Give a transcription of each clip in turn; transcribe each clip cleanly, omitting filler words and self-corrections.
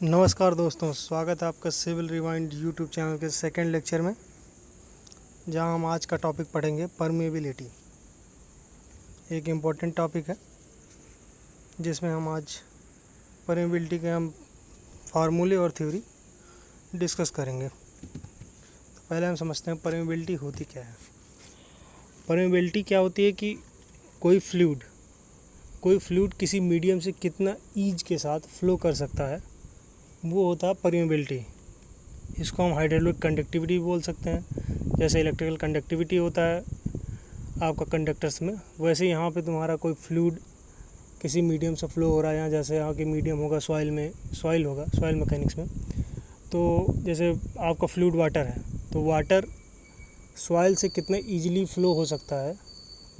नमस्कार दोस्तों, स्वागत है आपका सिविल रिवाइंड यूट्यूब चैनल के सेकंड लेक्चर में, जहां हम आज का टॉपिक पढ़ेंगे परमेबिलिटी। एक इम्पोर्टेंट टॉपिक है जिसमें हम आज परमेबिलिटी के हम फार्मूले और थ्योरी डिस्कस करेंगे। तो पहले हम समझते हैं परमेबिलिटी होती क्या है। परमेबिलिटी क्या होती है कि कोई फ्लूइड किसी मीडियम से कितना ईज के साथ फ्लो कर सकता है, वो होता है परमेबिलिटी। इसको हम हाइड्रोलिक कंडक्टिविटी बोल सकते हैं। जैसे इलेक्ट्रिकल कंडक्टिविटी होता है आपका कंडक्टर्स में, वैसे यहाँ पे तुम्हारा कोई फ्लूइड किसी मीडियम से फ्लो हो रहा है। यहाँ जैसे यहाँ के मीडियम होगा सॉइल मैकेनिक्स में, तो जैसे आपका फ्लूइड वाटर है, तो वाटर सॉइल से कितना ईजिली फ्लो हो सकता है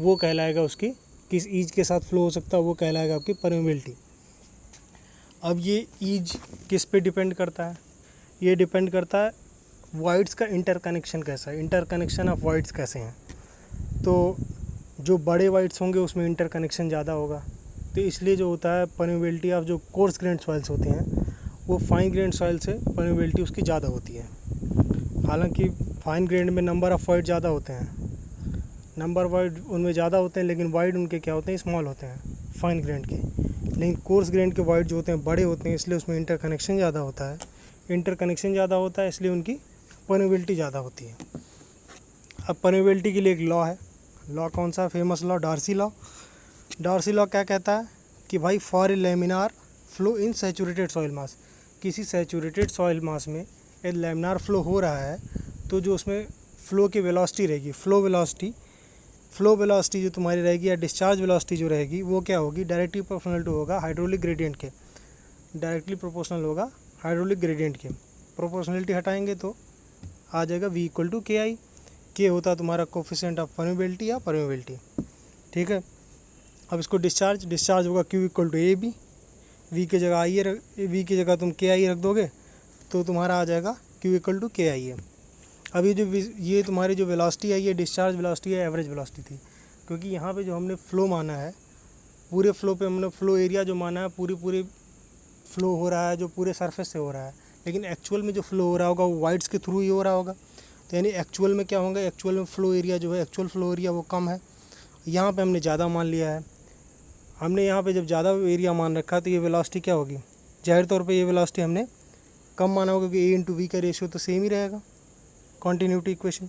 वो कहलाएगा उसकी, किस ईज के साथ फ्लो हो सकता है वो कहलाएगा आपकी परमेबिलिटी। अब ये ईज किस पे डिपेंड करता है? ये डिपेंड करता है वॉइड्स का इंटरकनेक्शन कैसा है, इंटरकनेक्शन ऑफ वॉइड्स कैसे हैं। तो जो बड़े वॉइड्स होंगे उसमें इंटरकनेक्शन ज़्यादा होगा, तो इसलिए जो होता है परमेबिलिटी ऑफ जो कोर्स ग्रेन्ड सॉइल्स होते हैं वो फाइन ग्रेन्ड सॉइल से परमेबिलिटी उसकी ज़्यादा होती है। हालांकि फाइन ग्रेन्ड में नंबर ऑफ़ वॉइड ज़्यादा होते हैं, नंबर वॉइड उनमें ज़्यादा होते हैं, लेकिन वॉइड उनके क्या होते हैं, स्मॉल होते हैं फाइन ग्रेन्ड के। लेकिन कोर्स ग्रेन्ड के वॉइड जो होते हैं बड़े होते हैं, इसलिए उसमें इंटरकनेक्शन ज़्यादा होता है। इंटरकनेक्शन ज़्यादा होता है इसलिए उनकी परमेबिलिटी ज़्यादा होती है। अब परमेबिलिटी के लिए एक लॉ है। लॉ कौन सा? Famous law, Darcy law. Darcy law क्या कहता है कि भाई for a laminar flow in saturated soil mass, किसी सैचुरेटेड सॉइल मास में एक लैमिनार फ्लो हो रहा है, तो जो उसमें फ्लो की वेलोसिटी रहेगी, फ्लो वेलोसिटी जो तुम्हारी रहेगी या डिस्चार्ज वेलोसिटी जो रहेगी वो क्या होगी? डायरेक्टली प्रोपोर्शनल टू होगा हाइड्रोलिक ग्रेडियंट के, डायरेक्टली प्रोपोर्शनल होगा हाइड्रोलिक ग्रेडियंट के। प्रोपोर्शनलिटी हटाएंगे तो आ जाएगा V इक्वल टू के आई। के होता है तुम्हारा कोफिशिएंट ऑफ परमेबिलिटी या परमेबिलिटी, ठीक है। अब इसको डिस्चार्ज होगा Q equal to A B. V की जगह तुम के आई रख दोगे तो तुम्हारा आ जाएगा Q इक्वल टू के आई है। अब ये तुम्हारी जो वेलोसिटी है ये डिस्चार्ज वेलोसिटी है, एवरेज वेलोसिटी थी, क्योंकि यहाँ पे जो हमने फ़्लो माना है, पूरे फ्लो पे हमने फ़्लो एरिया जो माना है पूरी फ़्लो हो रहा है जो पूरे सरफेस से हो रहा है, लेकिन एक्चुअल में जो फ़्लो हो रहा होगा वो वाइड्स के थ्रू ही हो रहा होगा। तो यानी एक्चुअल में क्या होगा, एक्चुअल में फ़्लो एरिया जो है, एक्चुअल फ़्लो एरिया वो कम है। यहाँ पर हमने ज़्यादा मान लिया है। हमने यहाँ पर जब ज़्यादा एरिया मान रखा तो ये वेलोसिटी क्या होगी? ज़ाहिर तौर पर ये वेलोसिटी हमने कम माना होगा, क्योंकि A/V का रेशियो तो सेम ही रहेगा, कॉन्टीन्यूटी इक्वेशन।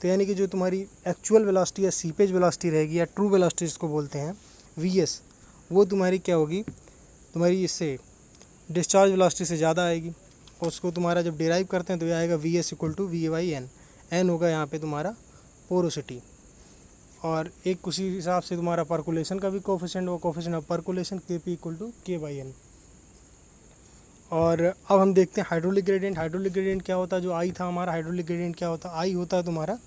तो यानी कि जो तुम्हारी एक्चुअल वेलोसिटी या सीपेज वेलोसिटी रहेगी या ट्रू वेलोसिटी जिसको बोलते हैं VS, वो तुम्हारी क्या होगी? तुम्हारी इससे डिस्चार्ज वेलोसिटी से ज़्यादा आएगी। और उसको तुम्हारा जब डिराइव करते हैं तो ये आएगा VS equal to V/N। N होगा यहाँ पे तुम्हारा पोरोसिटी, और एक उसी हिसाब से तुम्हारा परकुलेशन का भी कोफिशिएंट, वो coefficient of percolation Kp equal to K/N। और अब हम देखते हैं हाइड्रोलिक ग्रेडियंट क्या होता है। जो आई था हमारा हाइड्रोलिक ग्रेडियंट क्या होता है? आई होता है तुम्हारा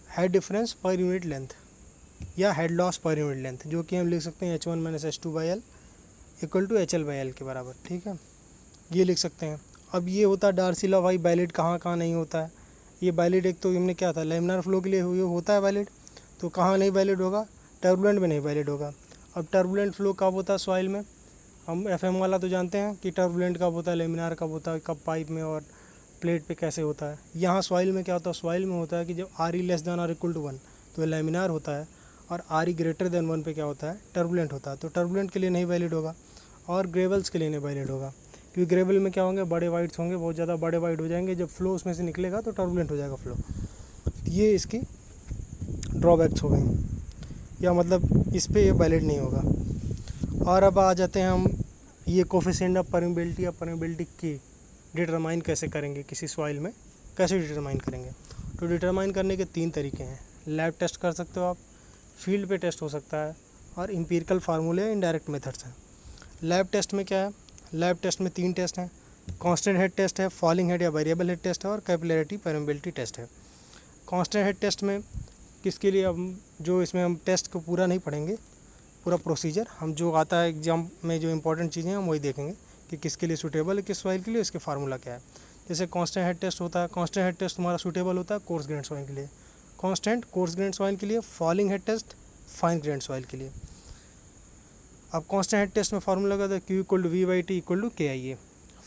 head difference per unit length या head loss per unit length, जो कि हम लिख सकते हैं H1 - H2/L equal to HL/L के बराबर, ठीक है, ये लिख सकते हैं। अब ये होता है डार्सी लॉ। भाई वैलिड कहाँ नहीं होता है ये वैलिड? एक तो हमने क्या था, लैमिनार फ्लो के लिए ये होता है वैलिड, तो कहाँ नहीं वैलिड होगा? टर्बुलेंट में नहीं वैलिड होगा। अब टर्बुलेंट फ्लो कब होता है सॉइल में? हम FM वाला तो जानते हैं कि टर्बुलेंट कब होता है, लेमिनार कब होता है, कब पाइप में और प्लेट पे कैसे होता है। यहाँ सॉइल में क्या होता है? सॉइल में होता है कि जब RE लेस देन और इक्वल टू 1 तो लेमिनार होता है, और RE ग्रेटर देन 1 पे क्या होता है? टर्बुलेंट होता है। तो टर्बुलेंट के लिए नहीं वैलिड होगा, और ग्रेवल्स के लिए नहीं वैलिड होगा, क्योंकि ग्रेवल में क्या होंगे? बड़े वाइड्स होंगे, बहुत ज़्यादा बड़े वाइड हो जाएंगे, जब फ्लो उसमें से निकलेगा तो टर्बुलेंट हो जाएगा फ्लो। ये इसकी ड्रॉबैक्स हो गई, या मतलब इस पर ये वैलिड नहीं होगा। और अब आ जाते हैं हम ये कोफिशिएंट ऑफ परमेबिलिटी या परमेबिलिटी की डिटरमाइन कैसे करेंगे, किसी सॉइल में कैसे डिटरमाइन करेंगे। तो डिटरमाइन करने के 3 तरीके हैं। लैब टेस्ट कर सकते हो आप, फील्ड पे टेस्ट हो सकता है, और एम्पिरिकल फार्मूले इनडायरेक्ट मेथड्स हैं। लैब टेस्ट में क्या है? लैब टेस्ट में 3 टेस्ट हैं। कांस्टेंट हेड टेस्ट है, फॉलिंग हेड या वेरिएबल हेड टेस्ट है, और कैपिलरिटी परमेबिलिटी टेस्ट है। कांस्टेंट हेड टेस्ट में किसके लिए, हम जो इसमें हम टेस्ट को पूरा नहीं पढ़ेंगे, पूरा प्रोसीजर हम जो आता है एग्जाम में, जो इंपॉर्टेंट चीज़ें हैं हम वही देखेंगे कि किसके लिए सूटेबल है, किस सॉइल के लिए, इसके फार्मूला क्या है। जैसे कांस्टेंट हेड टेस्ट होता है, कांस्टेंट हेड टेस्ट तुम्हारा सूटेबल होता है कोर्स ग्रेन्ड सॉइल के लिए, कांस्टेंट कोर्स ग्रेन्ड सॉइल के लिए, falling head test fine grained soil के लिए। अब कांस्टेंट हेड टेस्ट में फार्मूला क्या होता है? Q equal to V/T equal to KI है।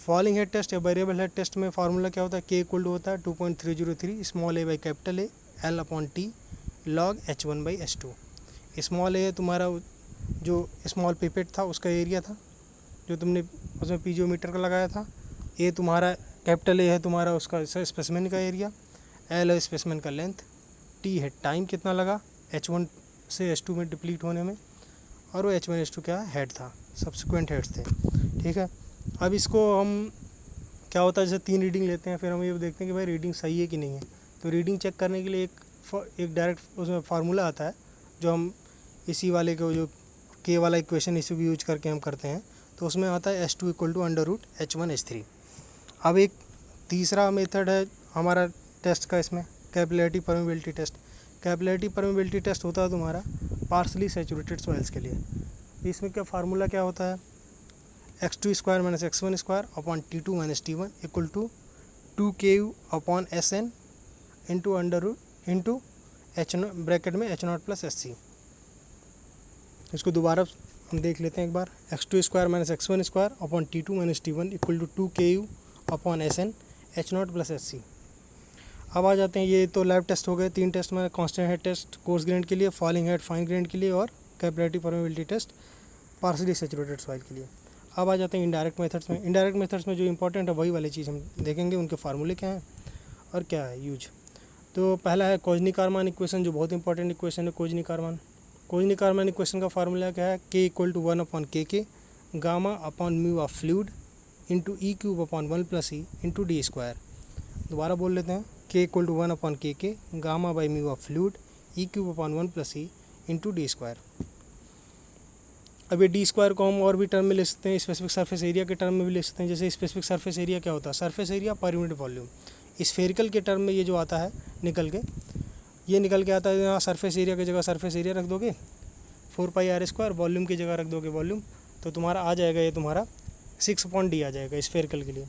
फॉलिंग हेड टेस्ट या वेरिएबल हेड टेस्ट में फार्मूला क्या होता है, के इक्वल टू होता है 2.303 small a by capital A L upon T log H1 by H2। Small a तुम्हारा जो स्मॉल पिपेट था उसका एरिया था जो तुमने उसमें पीजियोमीटर का लगाया था, ए तुम्हारा कैपिटल ए है तुम्हारा उसका स्पेसिमेन का एरिया, एल है स्पेसिमेन का लेंथ, टी है टाइम कितना लगा H1 से H2 में डिप्लीट होने में, और वो H1 H2 क्या हेड था, सब्सिक्वेंट हेड्स थे। ठीक है, अब इसको हम क्या होता है जैसे 3 रीडिंग लेते हैं, फिर हम ये देखते हैं कि भाई रीडिंग सही है कि नहीं है। तो रीडिंग चेक करने के लिए एक डायरेक्ट उसमें फार्मूला आता है जो हम इसी वाले को जो के वाला इक्वेशन इसी को यूज करके हम करते हैं। तो उसमें आता है H2 equal to under root H1 H3। अब एक तीसरा मेथड है हमारा टेस्ट का, इसमें capillarity permeability test. Capillarity permeability test होता है तुम्हारा पार्सली सैचुरेटेड सॉइल्स के लिए। इसमें क्या फार्मूला क्या होता है, x2 square minus x1 square upon T2 minus T1 equal to 2KU upon SN into under root into H0 bracket में H0 प्लस SC। इसको दोबारा हम देख लेते हैं एक बार, x2 square minus x1 square upon T2 minus T1 equal to 2KU upon SN H0 plus SC। अब आ जाते हैं, ये तो लैब टेस्ट हो गए 3 टेस्ट में, constant head test coarse grain के लिए, फॉलिंग हेड फाइन ग्रेन के लिए, और capillarity permeability test partially saturated soil के लिए। अब आ जाते हैं इनडायरेक्ट मेथड्स में। इनडायरेक्ट मेथड्स में जो इंपॉर्टेंट है वही वाली चीज़ हम देखेंगे, उनके फार्मूले क्या हैं और क्या है यूज। तो पहला है कोजनी-कारमान इक्वेशन, जो बहुत इंपॉर्टेंट इक्वेशन है कोजनी-कारमान। कोजनी-कारमान इक्वेशन का फार्मूला क्या है, के इक्वल टू 1 अपॉन के gamma upon mu of fluid into E cube upon 1 plus E into D square. दोबारा बोल लेते हैं, के इक्वल टू 1 अपॉन के gamma by mu of fluid E cube upon 1 plus E into D square. अब ये D square को हम और भी टर्म में ले सकते हैं, स्पेसिफिक सरफेस एरिया के टर्म में भी ले सकते हैं। जैसे स्पेसिफिक सरफेस एरिया क्या होता है, surface area per unit volume. Spherical के टर्म में ये जो आता है निकल के आता है, यहाँ सरफेस एरिया की जगह सरफेस एरिया रख दोगे, 4πr², वॉल्यूम की जगह रख दोगे वॉल्यूम, तो तुम्हारा आ जाएगा ये तुम्हारा 6/d आ जाएगा स्फेरिकल के लिए।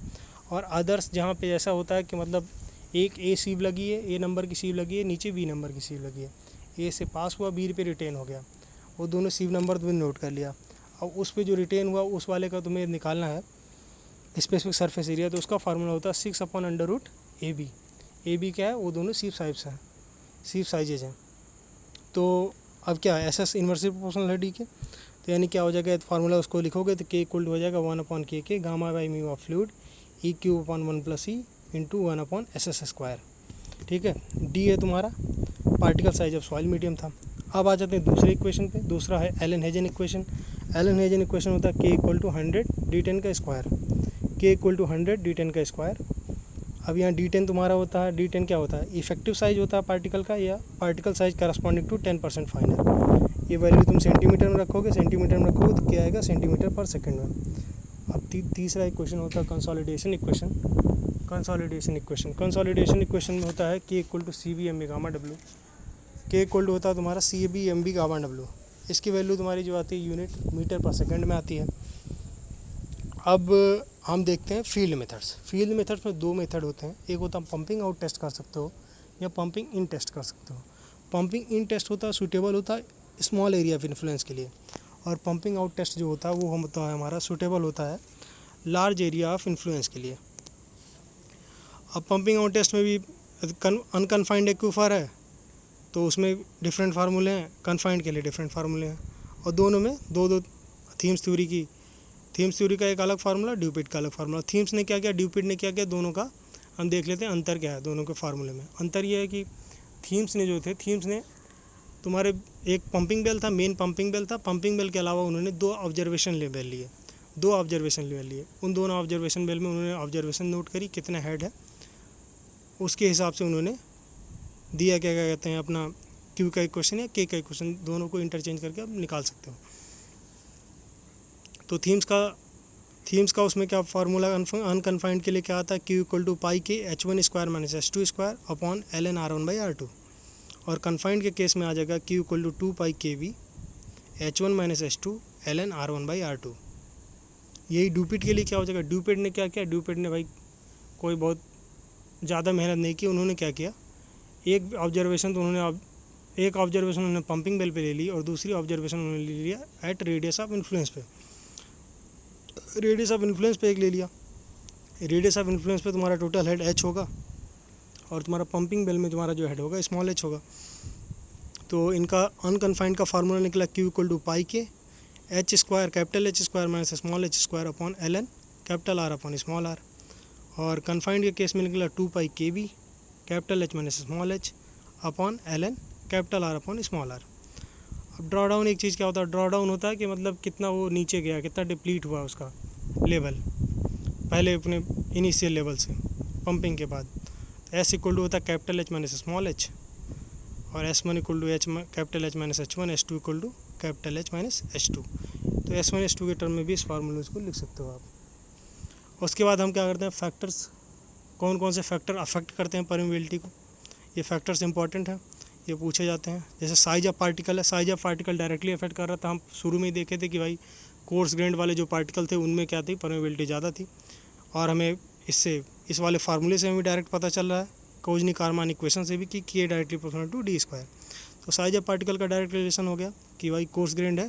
और अदर्स जहाँ पे ऐसा होता है कि मतलब एक ए सीव लगी है, ए नंबर की सीव लगी है, नीचे बी नंबर की सीव लगी है, ए से पास हुआ बी पे रिटेन हो गया, वो दोनों सीव नंबर तुम्हें नोट कर लिया। अब उस पे जो रिटेन हुआ उस वाले का तुम्हें निकालना है स्पेसिफिक सरफेस एरिया, तो उसका फार्मूला होता है 6/√AB। AB क्या है, वो दोनों सीव साइजेज हैं। तो अब क्या है, SS इन्वर्सली प्रोपोर्शनल है डी के, तो यानी क्या हो जाएगा, फार्मूला उसको लिखोगे तो के इक्वल हो जाएगा 1/k gamma by mu of fluid E cube upon 1 plus E into 1/SS square. ठीक है, डी है तुम्हारा particle size of soil medium था। अब आ जाते हैं दूसरे इक्वेशन पे, दूसरा है एलन हेजन इक्वेशन। एलन हेजन इक्वेशन होता है के इक्वल टू 100 D10 का स्क्वायर, के इक्वल टू 100 D10 का स्क्वायर। अब यहाँ D10 तुम्हारा होता है, D10 क्या होता है, इफेक्टिव साइज होता है पार्टिकल का, या particle size corresponding to 10% finer. ये वैल्यू तुम सेंटीमीटर में रखोगे, तो क्या आएगा सेंटीमीटर पर सेकेंड में। अब तीसरा इक्वेशन होता है कंसोलिडेशन इक्वेशन। कंसोलिडेशन इक्वेशन में होता है K equal to CB/MB gamma W। K equal to होता है तुम्हारा CB/MB गामा W। इसकी वैल्यू तुम्हारी जो आती है यूनिट मीटर पर सेकंड में आती है। अब हम देखते हैं फील्ड मेथड्स। फील्ड मेथड्स में 2 मेथड होते हैं, एक होता है पंपिंग आउट टेस्ट कर सकते हो या पंपिंग इन टेस्ट कर सकते हो। पंपिंग इन टेस्ट होता है सूटेबल होता है स्मॉल एरिया ऑफ इन्फ्लुएंस के लिए, और पंपिंग आउट टेस्ट जो होता है वो होता है हमारा सूटेबल होता है लार्ज एरिया ऑफ इन्फ्लुएंस के लिए। अब पंपिंग आउट टेस्ट में भी अनकन्फाइंड एक्यूफर है तो उसमें डिफरेंट फार्मूले हैं, कन्फाइंड के लिए डिफरेंट फार्मूले हैं, और दोनों में दो थीम्स थ्योरी का एक अलग फार्मूला, ड्यूपिट का अलग फार्मूला। थीम्स ने क्या किया, ड्यूपिट ने क्या किया, दोनों का हम देख लेते हैं अंतर क्या है दोनों के फार्मूले में। अंतर ये है कि थीम्स ने तुम्हारे एक पंपिंग बेल था, मेन पंपिंग बेल था, पंपिंग बेल के अलावा उन्होंने 2 ऑब्जर्वेशन बेल लिए। उन दोनों ऑब्जर्वेशन बेल में उन्होंने ऑब्जर्वेशन नोट करी कितना हेड है, उसके हिसाब से उन्होंने दिया क्या कहते हैं अपना क्यू का इक्वेशन या के का इक्वेशन, दोनों को इंटरचेंज करके आप निकाल सकते हो। तो थीम्स का उसमें क्या फार्मूला अनकन्फाइंड के लिए क्या आता है, क्यू इक्वल टू पाई के H1 square minus H2 square upon ln R1/R2। और कन्फाइंड के केस में आ जाएगा Q equal to 2πkV H1 minus H2 ln R1/R2। यही ड्यूपिट के लिए क्या हो जाएगा, ड्यूपिट ने क्या किया, ड्यूपिट ने भाई कोई बहुत ज़्यादा मेहनत नहीं की, उन्होंने क्या किया, एक ऑब्जर्वेशन उन्होंने पंपिंग बेल पे ले ली और दूसरी ऑब्जर्वेशन उन्होंने ले लिया एट रेडियस ऑफ इन्फ्लुएंस पे, एक ले लिया। रेडियस ऑफ इन्फ्लुएंस पे तुम्हारा टोटल हेड h होगा और तुम्हारा पंपिंग बेल में तुम्हारा जो हेड होगा स्मॉल h होगा। तो इनका अनकन्फाइंड का फार्मूला निकला Q इक्वल टू पाई के h square capital H square minus small h square upon ln capital R upon small r। और कन्फाइंड के केस में निकला 2 पाई KB capital H minus small h upon ln capital R upon small r। अब draw down एक चीज़ क्या होता है, draw down होता है कि मतलब कितना वो नीचे गया, कितना डिप्लीट हुआ उसका लेवल पहले अपने इनिशियल लेवल से पंपिंग के बाद। तो S इक्वल टू होता है capital H minus small h और S1 equal to H capital H minus H1, S2 equal to capital H minus H2। तो S1 S2 के टर्म में भी इस फार्मूले को लिख सकते हो आप। उसके बाद हम क्या करते हैं, फैक्टर्स, कौन कौन से फैक्टर अफेक्ट करते हैं परमेबिलिटी को, ये फैक्टर्स इंपॉर्टेंट है, ये पूछे जाते हैं। जैसे साइज ऑफ पार्टिकल है, size of particle directly affect कर रहा था, हम शुरू में ही देखे थे कि भाई कोर्स ग्रेन्ड वाले जो पार्टिकल थे उनमें क्या थी, परमेबिलिटी ज़्यादा थी। और हमें इससे इस वाले फार्मूले से हमें डायरेक्ट पता चल रहा है, कोजनी-कारमान इक्वेशन से भी, कि K directly proportional to D square. तो साइज ऑफ पार्टिकल का डायरेक्ट रिलेशन हो गया कि भाई कोर्स ग्रेन्ड है,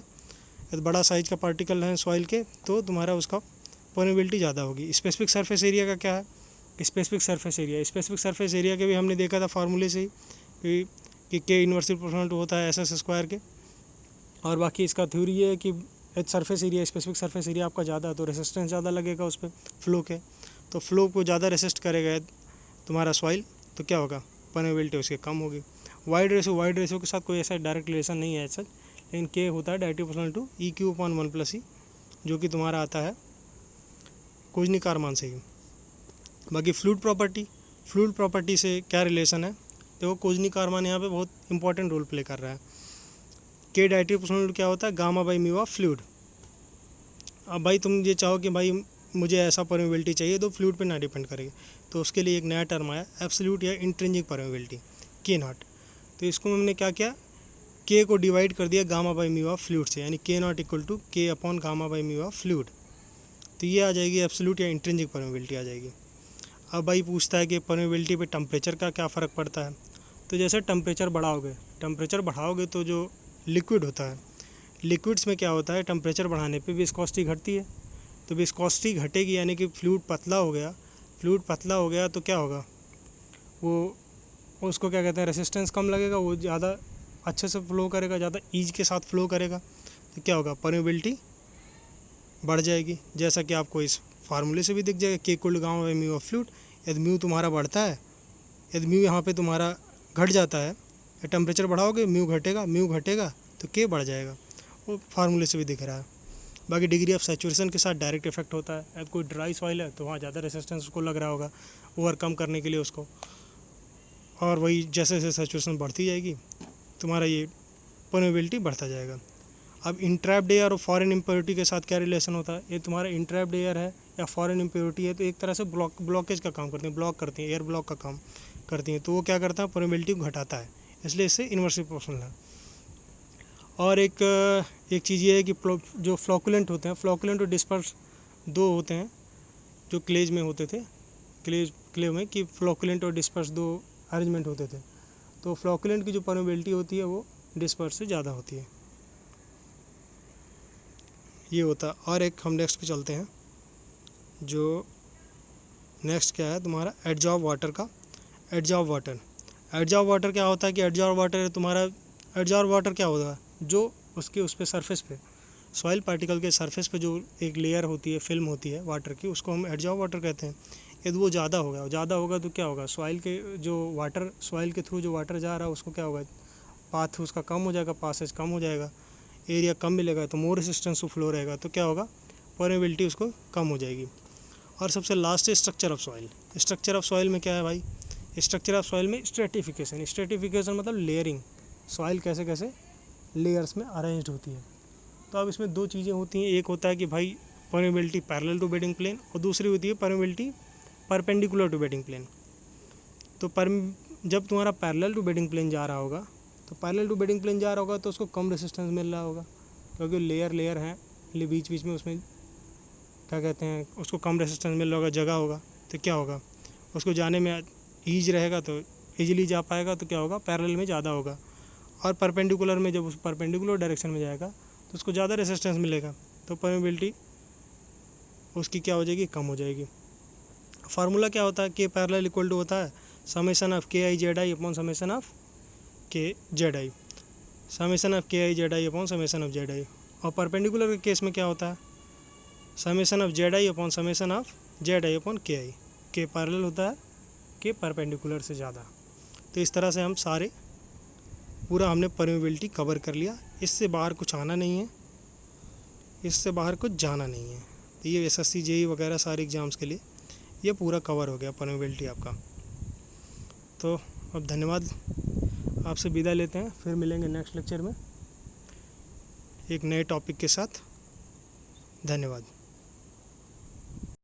यदि बड़ा साइज का पार्टिकल है सॉइल के तो तुम्हारा उसका परमेबिलिटी ज़्यादा होगी। स्पेसिफिक सरफेस एरिया का क्या है, स्पेसिफिक सरफेस एरिया के भी हमने देखा था फार्मूले से ही कि K इन्वर्सली प्रोपोर्शनल टू होता है SS स्क्वायर के। और बाकी इसका थ्योरी ये है कि surface area, specific surface area आपका ज़्यादा है तो रेसिस्टेंस ज़्यादा लगेगा उस पर फ्लो के, तो फ्लो को ज़्यादा रेसिस्ट करेगा तुम्हारा सॉइल, तो क्या होगा, परमेबिलिटी उसकी कम होगी। वाइड रेशियो के साथ कोई ऐसा डायरेक्ट रिलेशन नहीं है ऐसा, लेकिन K होता है directly proportional to EQ/1 + E, जो कि तुम्हारा आता है कोजनी-कारमान से ही। बाकी फ्लूइड प्रॉपर्टी से क्या रिलेशन है, देखो कोजनी-कारमान यहाँ पे बहुत इंपॉर्टेंट रोल प्ले कर रहा है। K डायरेक्टली प्रोपोर्शनल क्या होता है, गामा/म्यू ऑफ फ्लूइड। अब भाई तुम ये चाहो कि भाई मुझे ऐसा परमेबिलिटी चाहिए तो फ्लूइड पे ना डिपेंड करेगी, तो उसके लिए एक नया टर्म आया एब्सोल्यूट या इंट्रिंसिक परमेबिलिटी K0। तो इसको हमने क्या किया, K को डिवाइड कर दिया गामा/म्यू ऑफ फ्लूइड से, यानी K0 equal to K upon gamma mu of fluid. तो ये आ जाएगी एब्सोल्यूट या इंट्रिंसिक परमेबिलिटी आ जाएगी। अब भाई पूछता है कि परमेबिलिटी पे टेम्परेचर का क्या फ़र्क पड़ता है। तो जैसे टेम्परेचर बढ़ाओगे तो जो लिक्विड होता है, लिक्विड्स में क्या होता है, टेम्परेचर बढ़ाने पे विस्कोसिटी घटती है। तो विस्कोसिटी घटेगी यानी कि फ्लूइड पतला हो गया तो क्या होगा, वो उसको क्या कहते हैं, रेसिस्टेंस कम लगेगा, वो ज़्यादा अच्छे से फ्लो करेगा, ज़्यादा ईज के साथ फ्लो करेगा, तो क्या होगा, परमेबिलिटी बढ़ जाएगी। जैसा कि आपको इस फार्मूले से भी दिख जाएगा, K equal to gamma mu of fluid. यदि म्यू तुम्हारा बढ़ता है, यदि म्यू यहाँ पे तुम्हारा घट जाता है, टेम्परेचर बढ़ाओगे म्यू घटेगा तो K बढ़ जाएगा, वो फार्मूले से भी दिख रहा है। बाकी डिग्री ऑफ सैचुरेशन के साथ डायरेक्ट इफेक्ट होता है। यदि कोई ड्राई सॉइल है तो वहाँ ज़्यादा रेसिस्टेंस उसको लग रहा होगा ओवरकम करने के लिए उसको, और वही जैसे जैसे सैचुरेशन बढ़ती जाएगी तुम्हारा ये परमेबिलिटी बढ़ता जाएगा। अब इंट्रैप्ड एयर और फॉरेन इम्प्योरिटी के साथ क्या रिलेशन होता है, ये तुम्हारा इंट्रैप्ड एयर है या फॉरेन इम्प्योरिटी है तो एक तरह से ब्लॉकेज का काम करती हैं, ब्लॉक करती हैं, एयर ब्लॉक का काम करती हैं, तो वो क्या करता है, परमेबिलिटी को घटाता है, इसलिए इससे इन्वर्सली प्रोपोर्शनल है। और एक चीज़ ये है कि जो फ्लोकुलेंट होते हैं, फ्लोकुलेंट और डिस्पर्स दो होते हैं जो क्लेज में होते थे, क्ले में कि फ्लोकुलेंट और डिस्पर्स दो अरेंजमेंट होते थे, तो फ्लोकुलेंट की जो परमेबिलिटी होती है वो डिस्पर्स से ज़्यादा होती है, ये होता है। और एक हम नेक्स्ट पे चलते हैं, जो नेक्स्ट क्या है तुम्हारा एडजॉर्ब वाटर का। एडजॉर्ब वाटर क्या होता है कि एडजॉर्ब वाटर क्या होता है, जो उसके उस पे सरफेस पे सॉइल पार्टिकल के सरफेस पे जो एक लेयर होती है, फिल्म होती है वाटर की, उसको हम एडजॉर्ब वाटर कहते हैं। यदि वो ज़्यादा होगा तो क्या होगा, सॉइल के जो वाटर, सॉइल के थ्रू जो वाटर जा रहा है उसको क्या होगा, पाथ उसका कम हो जाएगा, पासेज कम हो जाएगा, एरिया कम मिलेगा, तो मोर रेसिस्टेंस टू फ्लो रहेगा, तो क्या होगा, परमेबिलिटी उसको कम हो जाएगी। और सबसे लास्ट है structure of soil. Structure of soil में क्या है भाई, स्ट्रक्चर ऑफ सॉइल में स्ट्रेटिफिकेशन मतलब लेयरिंग, सॉइल कैसे कैसे लेयर्स में अरेंज्ड होती है। तो अब इसमें दो चीज़ें होती हैं, एक होता है कि भाई permeability parallel to bedding plane, और दूसरी होती है permeability perpendicular to bedding plane. तो जब तुम्हारा पैरेलल टू बेडिंग प्लेन जा रहा होगा तो उसको कम रेसिस्टेंस मिल रहा होगा, क्योंकि लेयर है, इसलिए बीच बीच में उसमें क्या कहते हैं, उसको कम रेसिस्टेंस मिल रहा होगा, जगह होगा, तो क्या होगा, उसको जाने में ईज रहेगा, तो ईजिली जा पाएगा, तो क्या होगा, पैरेलल में ज़्यादा होगा। और परपेंडिकुलर में जब उस परपेंडिकुलर डायरेक्शन में जाएगा तो उसको ज़्यादा रेसिस्टेंस मिलेगा, तो परमेबिलिटी उसकी क्या हो जाएगी, कम हो जाएगी। फार्मूला क्या होता है, के पैरेलल इक्वल टू होता है समेशन ऑफ के I Z I upon summation of के जेड आई, समेशन ऑफ के I Z I upon summation of Z I. और परपेंडिकुलर के केस में क्या होता है, summation of Z I upon summation of Z I upon के आई। के पैरेलल होता है के परपेंडिकुलर से ज़्यादा। तो इस तरह से हम सारे पूरा हमने परमेबिलिटी कवर कर लिया। इससे बाहर कुछ आना नहीं है, इससे बाहर कुछ जाना नहीं है। तो ये एसएससी जेई वगैरह सारे एग्ज़ाम्स के लिए ये पूरा कवर हो गया परमेबिलिटी आपका। तो अब धन्यवाद, आपसे विदा लेते हैं, फिर मिलेंगे नेक्स्ट लेक्चर में एक नए टॉपिक के साथ। धन्यवाद।